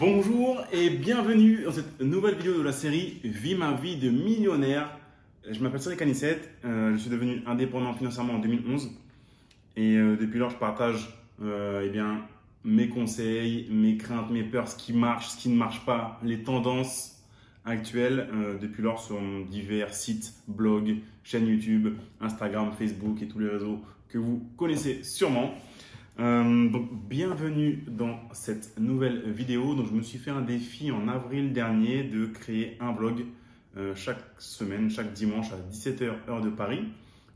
Bonjour et bienvenue dans cette nouvelle vidéo de la série Vie ma vie de millionnaire. Je m'appelle Cédric Anissette, je suis devenu indépendant financièrement en 2011 et depuis lors je partage mes conseils, mes craintes, mes peurs, ce qui marche, ce qui ne marche pas, les tendances actuelles depuis lors sur divers sites, blogs, chaînes YouTube, Instagram, Facebook et tous les réseaux que vous connaissez sûrement. Donc bienvenue dans cette nouvelle vidéo. Donc je me suis fait un défi en avril dernier de créer un vlog chaque semaine, chaque dimanche à 17 h heure de Paris,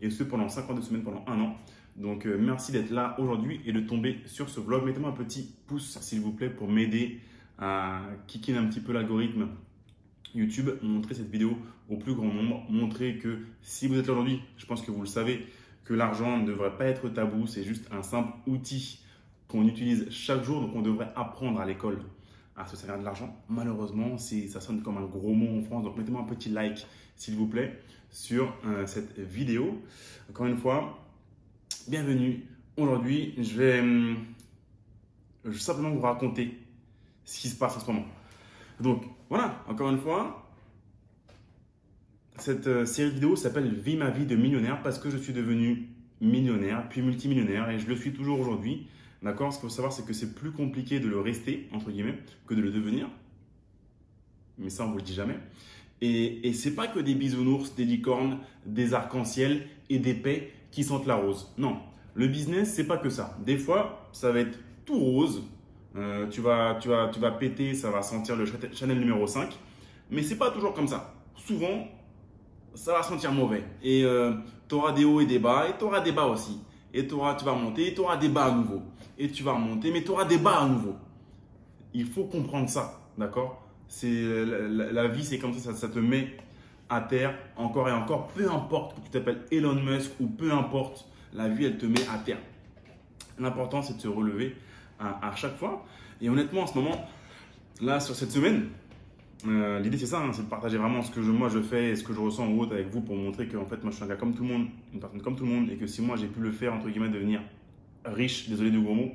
et ce pendant 52 semaines, pendant un an. Donc merci d'être là aujourd'hui et de tomber sur ce vlog. Mettez-moi un petit pouce s'il vous plaît pour m'aider à kicker un petit peu l'algorithme YouTube, montrer cette vidéo au plus grand nombre, montrer que si vous êtes là aujourd'hui, je pense que vous le savez, que l'argent ne devrait pas être tabou, c'est juste un simple outil qu'on utilise chaque jour, donc on devrait apprendre à l'école à se servir de l'argent. Malheureusement, ça sonne comme un gros mot en France, donc mettez-moi un petit like s'il vous plaît sur cette vidéo. Encore une fois, bienvenue. Aujourd'hui, je vais simplement vous raconter ce qui se passe en ce moment. Donc voilà, encore une fois, cette série de vidéos s'appelle Vie ma vie de millionnaire parce que je suis devenu millionnaire, puis multimillionnaire et je le suis toujours aujourd'hui. D'accord? Ce qu'il faut savoir, c'est que c'est plus compliqué de le rester, entre guillemets, que de le devenir. Mais ça, on ne vous le dit jamais. Et ce n'est pas que des bisounours, des licornes, des arcs-en-ciel et des paix qui sentent la rose. Non, le business, ce n'est pas que ça. Des fois, ça va être tout rose. Tu vas péter, ça va sentir le Chanel numéro 5. Mais ce n'est pas toujours comme ça. Souvent, ça va sentir mauvais. Et tu auras des hauts et des bas, et tu auras des bas aussi. Et tu vas monter, et tu auras des bas à nouveau. Et tu vas remonter, mais tu auras des bas à nouveau. Il faut comprendre ça, d'accord? La vie, c'est comme ça te met à terre encore et encore. Peu importe que tu t'appelles Elon Musk ou peu importe, la vie, elle te met à terre. L'important, c'est de se relever à chaque fois. Et honnêtement, en ce moment, là, sur cette semaine, l'idée c'est ça, hein, c'est de partager vraiment ce que moi je fais et ce que je ressens en route avec vous pour montrer que en fait moi je suis un gars comme tout le monde, une personne comme tout le monde, et que si moi j'ai pu le faire entre guillemets devenir riche, désolé du gros mot,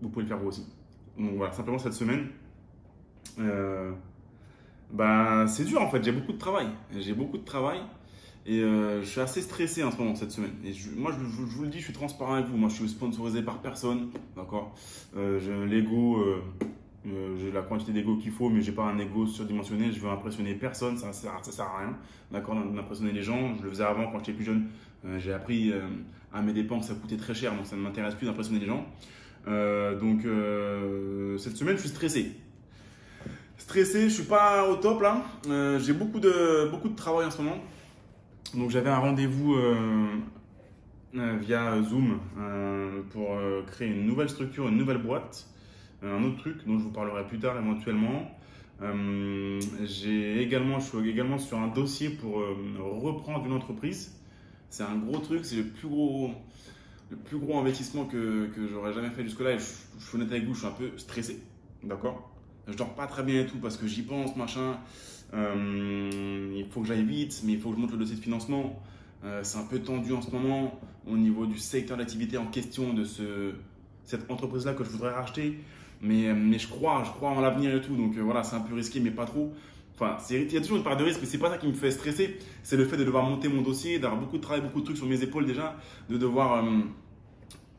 vous pouvez le faire vous aussi. Donc voilà, simplement cette semaine, c'est dur en fait, j'ai beaucoup de travail et je suis assez stressé en ce moment cette semaine. Et moi je vous le dis, je suis transparent avec vous, moi je suis sponsorisé par personne, d'accord, j'ai la quantité d'ego qu'il faut, mais j'ai pas un ego surdimensionné. Je veux impressionner personne, ça sert à rien, d'accord, d'impressionner les gens. Je le faisais avant quand j'étais plus jeune. J'ai appris à mes dépens que ça coûtait très cher, donc ça ne m'intéresse plus d'impressionner les gens. Cette semaine, je suis stressé. Je suis pas au top là. J'ai beaucoup de travail en ce moment. Donc j'avais un rendez-vous via Zoom pour créer une nouvelle structure, une nouvelle boîte. Un autre truc dont je vous parlerai plus tard éventuellement. Je suis également sur un dossier pour reprendre une entreprise. C'est un gros truc, c'est le plus gros investissement que j'aurais jamais fait jusque-là. Et je suis honnête avec vous, je suis un peu stressé. D'accord? Je dors pas très bien et tout parce que j'y pense, machin. Il faut que j'aille vite, mais il faut que je monte le dossier de financement. C'est un peu tendu en ce moment au niveau du secteur d'activité en question de cette entreprise-là que je voudrais racheter. Mais je crois en l'avenir et tout, donc voilà, c'est un peu risqué, mais pas trop. Enfin, il y a toujours une part de risque, mais c'est pas ça qui me fait stresser. C'est le fait de devoir monter mon dossier, d'avoir beaucoup de travail, beaucoup de trucs sur mes épaules déjà, de devoir,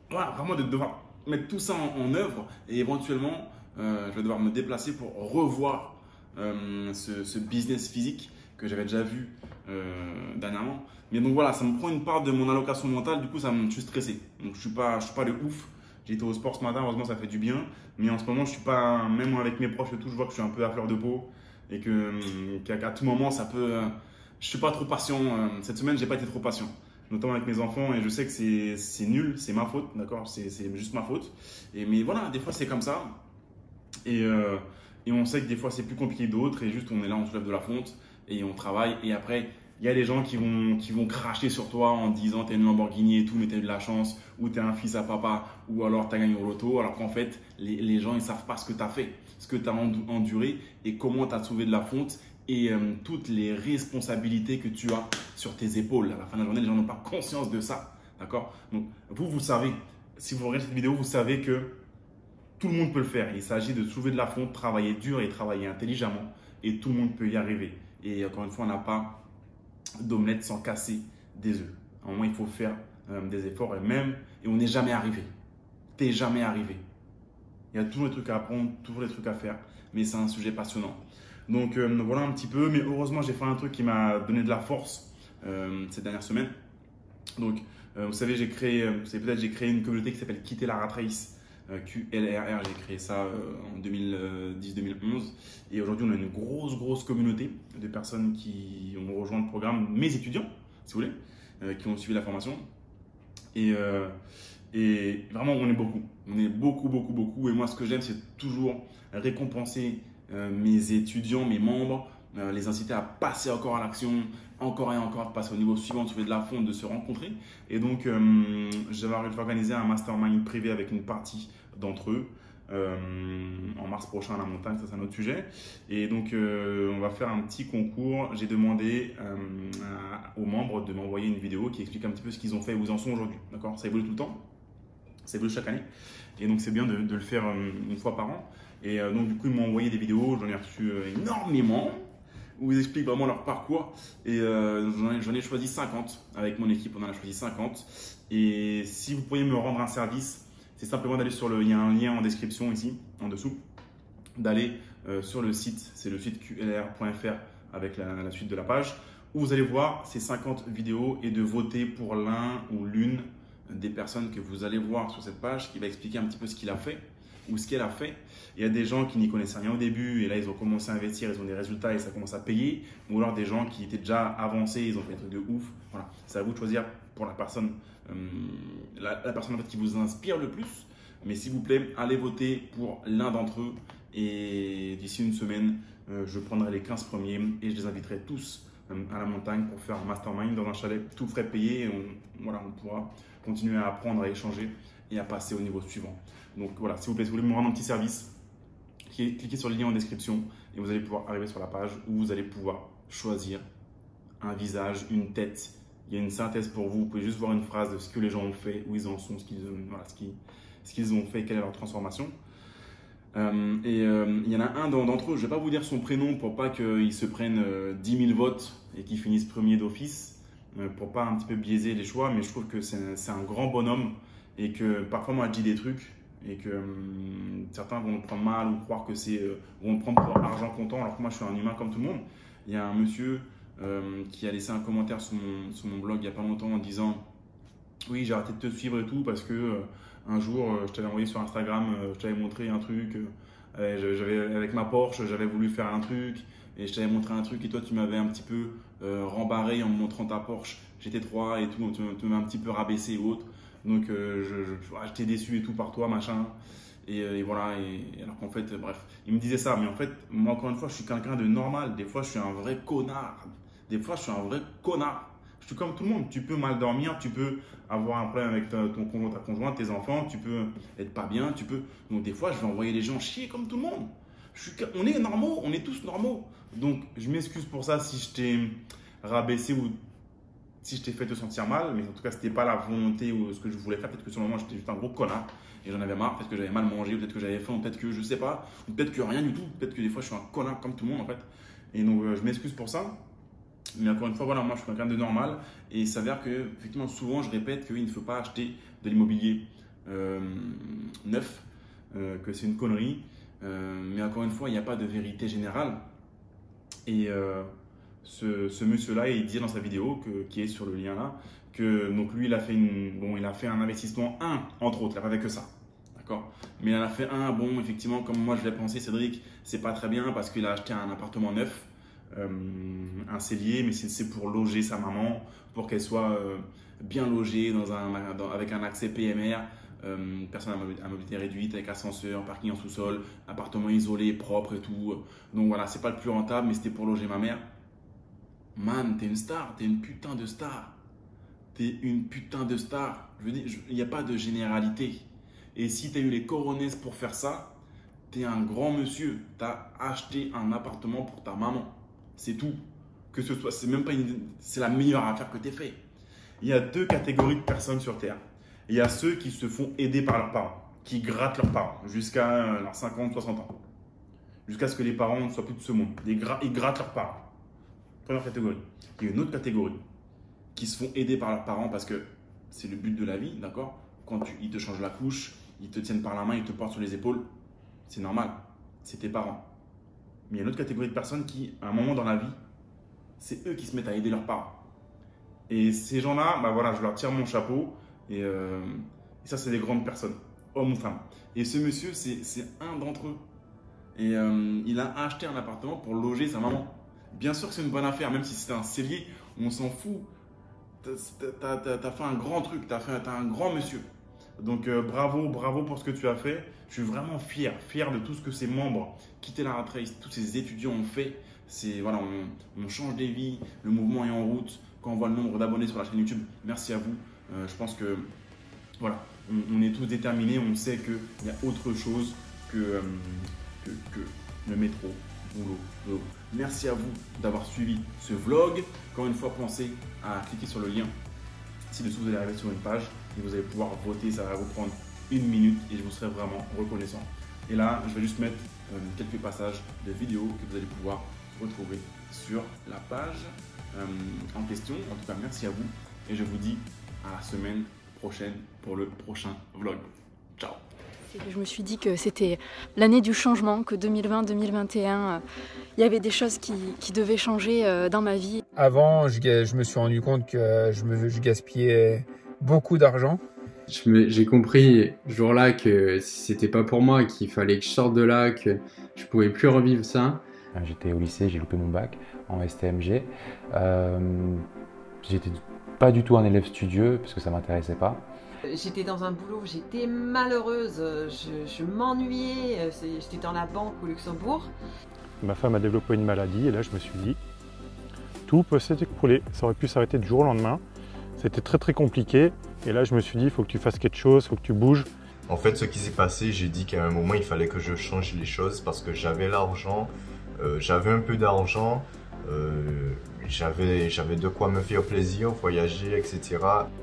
vraiment de devoir mettre tout ça en œuvre. Et éventuellement, je vais devoir me déplacer pour revoir ce business physique que j'avais déjà vu dernièrement. Mais donc voilà, ça me prend une part de mon allocation mentale, du coup, je suis stressé. Donc je suis pas de ouf. J'ai été au sport ce matin, heureusement ça fait du bien. Mais en ce moment, je suis pas, même avec mes proches et tout, je vois que je suis un peu à fleur de peau. Et qu'à tout moment, ça peut. Je suis pas trop patient. Cette semaine, j'ai pas été trop patient. Notamment avec mes enfants. Et je sais que c'est nul, c'est ma faute, d'accord? C'est juste ma faute. Mais voilà, des fois c'est comme ça. Et on sait que des fois c'est plus compliqué que d'autres. Et juste on est là, on soulève de la fonte. Et on travaille. Et après, il y a des gens qui vont cracher sur toi en disant t'es une Lamborghini et tout, mais t'as eu de la chance, ou t'es un fils à papa, ou alors t'as gagné au loto, alors qu'en fait, les gens ils savent pas ce que t'as fait, ce que t'as enduré et comment t'as sauvé de la fonte et toutes les responsabilités que tu as sur tes épaules. À la fin de la journée, les gens n'ont pas conscience de ça, d'accord? Donc vous savez, si vous regardez cette vidéo, vous savez que tout le monde peut le faire. Il s'agit de soulever de la fonte, travailler dur et travailler intelligemment. Et tout le monde peut y arriver. Et encore une fois, on n'a pas d'omelette sans casser des œufs. À un moment, il faut faire des efforts et on n'est jamais arrivé. Tu n'es jamais arrivé. Il y a toujours des trucs à apprendre, toujours des trucs à faire. Mais c'est un sujet passionnant. Donc voilà un petit peu. Mais heureusement, j'ai fait un truc qui m'a donné de la force ces dernières semaines. Donc, vous savez, j'ai créé une communauté qui s'appelle Quitter la Rat Race. QLRR, j'ai créé ça en 2010-2011 et aujourd'hui on a une grosse communauté de personnes qui ont rejoint le programme, mes étudiants si vous voulez, qui ont suivi la formation et vraiment on est beaucoup et moi ce que j'aime c'est toujours récompenser mes étudiants, mes membres, les inciter à passer encore à l'action, encore et encore, de passer au niveau suivant, de trouver de la fonte, de se rencontrer. Et donc, je vais organiser un mastermind privé avec une partie d'entre eux en mars prochain à la montagne, ça c'est un autre sujet. Et donc, on va faire un petit concours. J'ai demandé aux membres de m'envoyer une vidéo qui explique un petit peu ce qu'ils ont fait et où ils en sont aujourd'hui. D'accord? Ça évolue tout le temps, ça évolue chaque année. Et donc, c'est bien de le faire une fois par an. Et donc, du coup, ils m'ont envoyé des vidéos, j'en ai reçu énormément, où ils expliquent vraiment leur parcours. Et j'en ai choisi 50 avec mon équipe, on en a choisi 50. Et si vous pourriez me rendre un service, c'est simplement d'aller il y a un lien en description ici, en dessous, d'aller sur le site, c'est le site qlr.fr avec la suite de la page, où vous allez voir ces 50 vidéos et de voter pour l'un ou l'une des personnes que vous allez voir sur cette page qui va expliquer un petit peu ce qu'il a fait ou ce qu'elle a fait. Il y a des gens qui n'y connaissaient rien au début et là ils ont commencé à investir, ils ont des résultats et ça commence à payer, ou alors des gens qui étaient déjà avancés, ils ont fait des trucs de ouf. Voilà, c'est à vous de choisir pour la personne, la personne en fait qui vous inspire le plus. Mais s'il vous plaît, allez voter pour l'un d'entre eux et d'ici une semaine, je prendrai les 15 premiers et je les inviterai tous à la montagne pour faire un mastermind dans un chalet, tout frais payé et on pourra continuer à apprendre, à échanger et à passer au niveau suivant. Donc voilà, s'il vous plaît, si vous voulez me rendre un petit service, cliquez sur le lien en description et vous allez pouvoir arriver sur la page où vous allez pouvoir choisir un visage, une tête. Il y a une synthèse pour vous. Vous pouvez juste voir une phrase de ce que les gens ont fait, où ils en sont, ce qu'ils ont fait, quelle est leur transformation. Il y en a un d'entre eux, je ne vais pas vous dire son prénom pour pas qu'il se prenne 10 000 votes et qu'il finisse premier d'office, pour pas un petit peu biaiser les choix, mais je trouve que c'est un grand bonhomme et que parfois moi je dis des trucs et que certains vont le prendre mal ou croire que vont le prendre pour argent comptant alors que moi je suis un humain comme tout le monde. Il y a un monsieur qui a laissé un commentaire sur mon blog il n'y a pas longtemps en disant « Oui, j'ai arrêté de te suivre et tout parce que un jour je t'avais envoyé sur Instagram, je t'avais montré un truc, avec ma Porsche, j'avais voulu faire un truc et je t'avais montré un truc et toi tu m'avais un petit peu rembarré en me montrant ta Porsche GT3 et tout, tu m'as un petit peu rabaissé et autres. Donc j'étais déçu et tout par toi, machin. Et voilà, et alors qu'en fait, bref, il me disait ça. Mais en fait, moi encore une fois, je suis quelqu'un de normal. Des fois, je suis un vrai connard. Des fois, je suis un vrai connard. Je suis comme tout le monde. Tu peux mal dormir, tu peux avoir un problème avec ton conjoint, ta conjointe, tes enfants, tu peux être pas bien, tu peux. Donc des fois, je vais envoyer les gens chier comme tout le monde. On est normaux, on est tous normaux. Donc je m'excuse pour ça si je t'ai rabaissé ou si je t'ai fait te sentir mal, mais en tout cas, ce n'était pas la volonté ou ce que je voulais faire. Peut-être que sur le moment, j'étais juste un gros connard et j'en avais marre. Peut-être que j'avais mal mangé, peut-être que j'avais faim, peut-être que je sais pas, ou peut-être que rien du tout. Peut-être que des fois, je suis un connard comme tout le monde en fait. Et donc, je m'excuse pour ça. Mais encore une fois, voilà, moi, je suis quelqu'un de normal et il s'avère que, effectivement, souvent, je répète qu'il ne faut pas acheter de l'immobilier neuf, que c'est une connerie. Mais encore une fois, il n'y a pas de vérité générale. Et ce monsieur-là, il dit dans sa vidéo qui est sur le lien là, que donc lui, il a fait un investissement, entre autres, il n'a pas fait que ça, d'accord? Mais il en a fait bon, effectivement, comme moi je l'ai pensé, Cédric, c'est pas très bien parce qu'il a acheté un appartement neuf, un cellier, mais c'est pour loger sa maman, pour qu'elle soit bien logée avec un accès PMR, personne à mobilité réduite, avec ascenseur, parking en sous-sol, appartement isolé, propre et tout. Donc voilà, c'est pas le plus rentable, mais c'était pour loger ma mère. Man, t'es une star, t'es une putain de star. T'es une putain de star. Je veux dire, il n'y a pas de généralité. Et si t'as eu les coronets pour faire ça, t'es un grand monsieur. T'as acheté un appartement pour ta maman. C'est tout. Que ce soit, c'est même pas c'est la meilleure affaire que t'aies fait. Il y a deux catégories de personnes sur Terre. Il y a ceux qui se font aider par leurs parents. qui grattent leurs parents jusqu'à leurs 50, 60 ans. Jusqu'à ce que les parents ne soient plus de ce monde. Ils grattent leurs parents. Première catégorie. Il y a une autre catégorie qui se font aider par leurs parents parce que c'est le but de la vie, d'accord? Quand ils te changent la couche, ils te tiennent par la main, ils te portent sur les épaules, c'est normal, c'est tes parents. Mais il y a une autre catégorie de personnes qui, à un moment dans la vie, c'est eux qui se mettent à aider leurs parents. Et ces gens-là, bah voilà, je leur tire mon chapeau et ça, c'est des grandes personnes, hommes ou femmes. Et ce monsieur, c'est un d'entre eux. Et il a acheté un appartement pour loger sa maman. Bien sûr que c'est une bonne affaire, même si c'était un cellier, on s'en fout. T'as fait un grand truc, t'as un grand monsieur. Donc bravo pour ce que tu as fait. Je suis vraiment fier de tout ce que ces membres, Quitter la Rat Race, tous ces étudiants ont fait. Voilà, on change des vies, le mouvement est en route. Quand on voit le nombre d'abonnés sur la chaîne YouTube, merci à vous. Je pense que voilà, on est tous déterminés, on sait qu'il y a autre chose que le métro, boulot. Merci à vous d'avoir suivi ce vlog. Encore une fois, pensez à cliquer sur le lien ci-dessous, vous allez arriver sur une page et vous allez pouvoir voter. Ça va vous prendre 1 minute et je vous serai vraiment reconnaissant. Et là, je vais juste mettre quelques passages de vidéos que vous allez pouvoir retrouver sur la page en question. En tout cas, merci à vous et je vous dis à la semaine prochaine pour le prochain vlog. Ciao. Je me suis dit que c'était l'année du changement, que 2020-2021, il y avait des choses qui devaient changer dans ma vie. Avant, je me suis rendu compte que je gaspillais beaucoup d'argent. J'ai compris ce jour-là que c'était pas pour moi, qu'il fallait que je sorte de là, que je pouvais plus revivre ça. J'étais au lycée, j'ai loupé mon bac en STMG. J'étais pas du tout un élève studieux parce que ça m'intéressait pas. J'étais dans un boulot, j'étais malheureuse, je m'ennuyais, j'étais dans la banque au Luxembourg. Ma femme a développé une maladie et là je me suis dit, tout peut s'écrouler, ça aurait pu s'arrêter du jour au lendemain. C'était très compliqué et là je me suis dit, il faut que tu fasses quelque chose, il faut que tu bouges. En fait, ce qui s'est passé, j'ai dit qu'à un moment il fallait que je change les choses parce que j'avais l'argent, j'avais un peu d'argent. J'avais de quoi me faire plaisir, voyager, etc.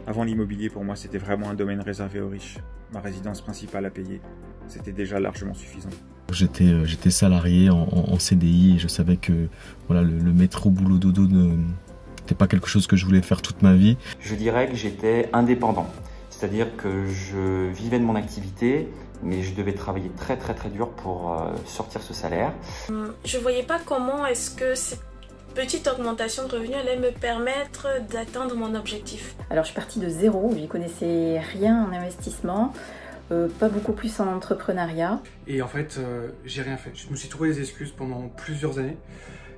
Avant l'immobilier, pour moi, c'était vraiment un domaine réservé aux riches. Ma résidence principale à payer, c'était déjà largement suffisant. J'étais salarié en CDI et je savais que voilà, le métro boulot dodo n'était pas quelque chose que je voulais faire toute ma vie. Je dirais que j'étais indépendant, c'est-à-dire que je vivais de mon activité, mais je devais travailler très dur pour sortir ce salaire. Je voyais pas comment est-ce que cette petite augmentation de revenus allait me permettre d'atteindre mon objectif. Alors je suis partie de zéro, j'y connaissais rien en investissement, pas beaucoup plus en entrepreneuriat. Et en fait, j'ai rien fait. Je me suis trouvé des excuses pendant plusieurs années,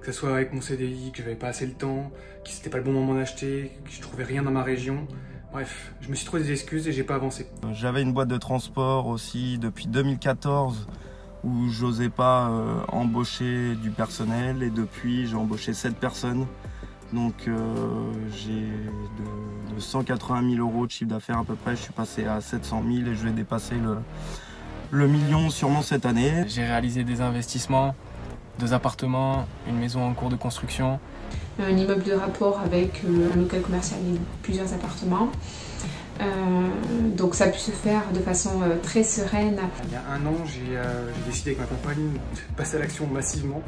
que ce soit avec mon CDI, que j'avais pas assez le temps, que c'était pas le bon moment d'acheter, que je trouvais rien dans ma région. Bref, je me suis trouvé des excuses et j'ai pas avancé. J'avais une boîte de transport aussi depuis 2014 où j'osais pas embaucher du personnel et depuis j'ai embauché 7 personnes. Donc j'ai de 180 000 € de chiffre d'affaires à peu près, je suis passé à 700 000 et je vais dépasser le million sûrement cette année. J'ai réalisé des investissements, 2 appartements, une maison en cours de construction. Un immeuble de rapport avec un local commercial et plusieurs appartements. Donc ça a pu se faire de façon très sereine. Il y a 1 an, j'ai décidé avec ma compagne de passer à l'action massivement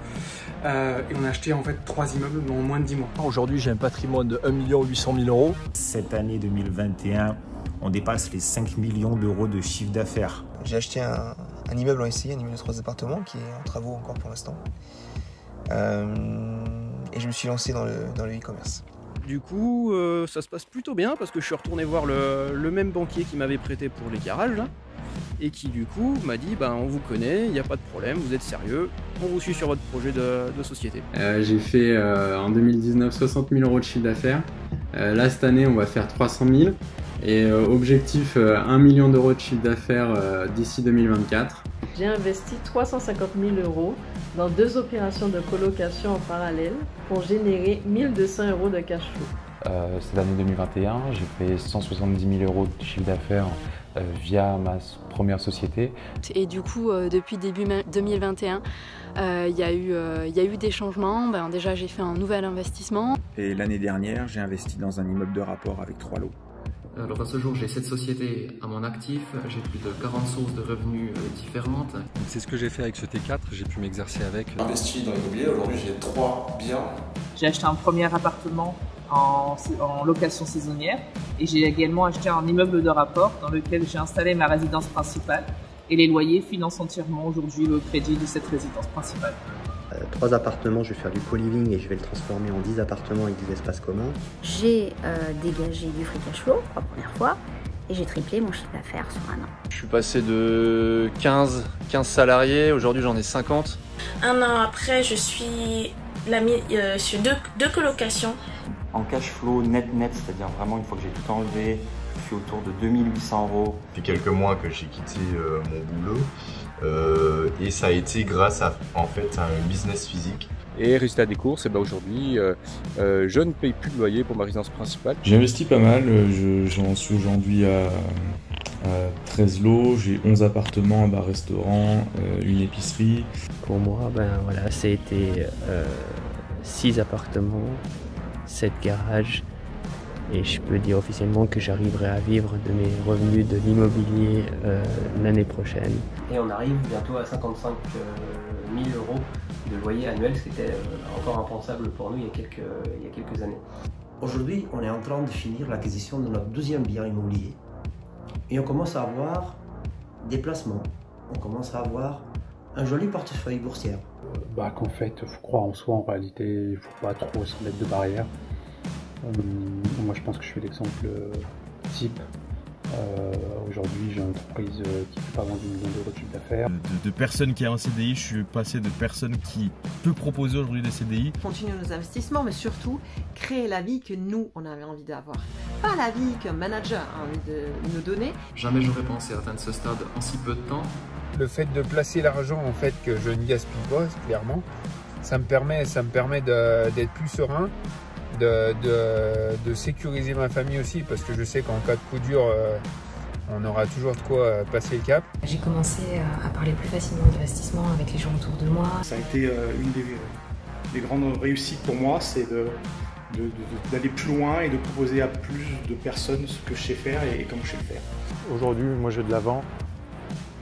et on a acheté en fait 3 immeubles en moins de 10 mois. Aujourd'hui, j'ai un patrimoine de 1 800 000 €. Cette année 2021, on dépasse les 5 millions d'euros de chiffre d'affaires. J'ai acheté un immeuble en SCI, un immeuble de 3 appartements qui est en travaux encore pour l'instant. Et je me suis lancé dans le e-commerce. Du coup, ça se passe plutôt bien parce que je suis retourné voir le même banquier qui m'avait prêté pour les garages là, et qui du coup m'a dit on vous connaît, il n'y a pas de problème, vous êtes sérieux, on vous suit sur votre projet de société. J'ai fait en 2019 60 000 € de chiffre d'affaires. Là cette année on va faire 300 000 et objectif 1 million d'euros de chiffre d'affaires d'ici 2024. J'ai investi 350 000 € dans 2 opérations de colocation en parallèle pour générer 1 200 € de cash flow. Cette année 2021, j'ai fait 170 000 € de chiffre d'affaires via ma première société. Et du coup, depuis début 2021, il y a eu des changements. Déjà, j'ai fait un nouvel investissement. Et l'année dernière, j'ai investi dans un immeuble de rapport avec 3 lots. Alors à ce jour, j'ai 7 sociétés à mon actif, j'ai plus de 40 sources de revenus différentes. C'est ce que j'ai fait avec ce T4, j'ai pu m'exercer avec. J'ai investi dans l'immobilier, aujourd'hui j'ai 3 biens. J'ai acheté un premier appartement en location saisonnière et j'ai également acheté un immeuble de rapport dans lequel j'ai installé ma résidence principale et les loyers financent entièrement aujourd'hui le crédit de cette résidence principale. 3 appartements, je vais faire du co-living et je vais le transformer en 10 appartements avec des espaces communs. J'ai dégagé du free cash flow pour la première fois et j'ai triplé mon chiffre d'affaires sur un an. Je suis passé de 15 salariés, aujourd'hui j'en ai 50. Un an après, je suis sur deux colocations. En cash flow net, c'est-à-dire vraiment une fois que j'ai tout enlevé, je suis autour de 2800 €. Depuis quelques mois que j'ai quitté mon boulot. Et ça a été grâce à un business physique. Et résultat des courses, et ben aujourd'hui, je ne paye plus de loyer pour ma résidence principale. J'ai investi pas mal, j'en suis aujourd'hui à 13 lots, j'ai 11 appartements, un bar-restaurant, une épicerie. Pour moi, voilà, ça a été 6 appartements, 7 garages. Et je peux dire officiellement que j'arriverai à vivre de mes revenus de l'immobilier l'année prochaine. Et on arrive bientôt à 55 000 € de loyer annuel, ce qui était encore impensable pour nous il y a quelques années. Aujourd'hui, on est en train de finir l'acquisition de notre 12e bien immobilier. Et on commence à avoir des placements, on commence à avoir un joli portefeuille boursier. Qu'en fait, il faut croire en soi en réalité, il ne faut pas trop se mettre de barrières. Moi je pense que je suis l'exemple type. Aujourd'hui j'ai une entreprise qui ne fait pas moins d'1 million € de chiffre d'affaires. De personne qui a un CDI, je suis passé de personne qui peut proposer aujourd'hui des CDI. Continuer nos investissements, mais surtout créer la vie que nous on avait envie d'avoir. Pas la vie qu'un manager a envie de nous donner. Jamais j'aurais pensé atteindre ce stade en si peu de temps. Le fait de placer l'argent en fait que je ne gaspille pas, clairement, ça me permet d'être plus serein. De sécuriser ma famille aussi, parce que je sais qu'en cas de coup dur, on aura toujours de quoi passer le cap. J'ai commencé à parler plus facilement d'investissement avec les gens autour de moi. Ça a été une des grandes réussites pour moi, c'est d'aller plus loin et de proposer à plus de personnes ce que je sais faire et comment je sais le faire. Aujourd'hui, moi j'ai de l'avant.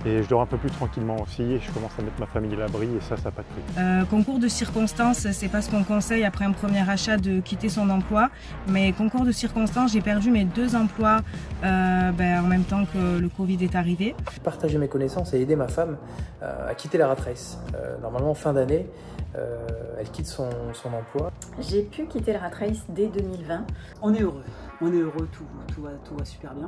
Et je dors un peu plus tranquillement aussi et je commence à mettre ma famille à l'abri et ça n'a pas de prix. Concours de circonstances, c'est pas ce qu'on conseille après un premier achat de quitter son emploi. Mais concours de circonstances, j'ai perdu mes 2 emplois en même temps que le Covid est arrivé. Partager mes connaissances et aider ma femme à quitter la rat race. Normalement, fin d'année, elle quitte son emploi. J'ai pu quitter la rat race dès 2020. On est heureux, tout va super bien.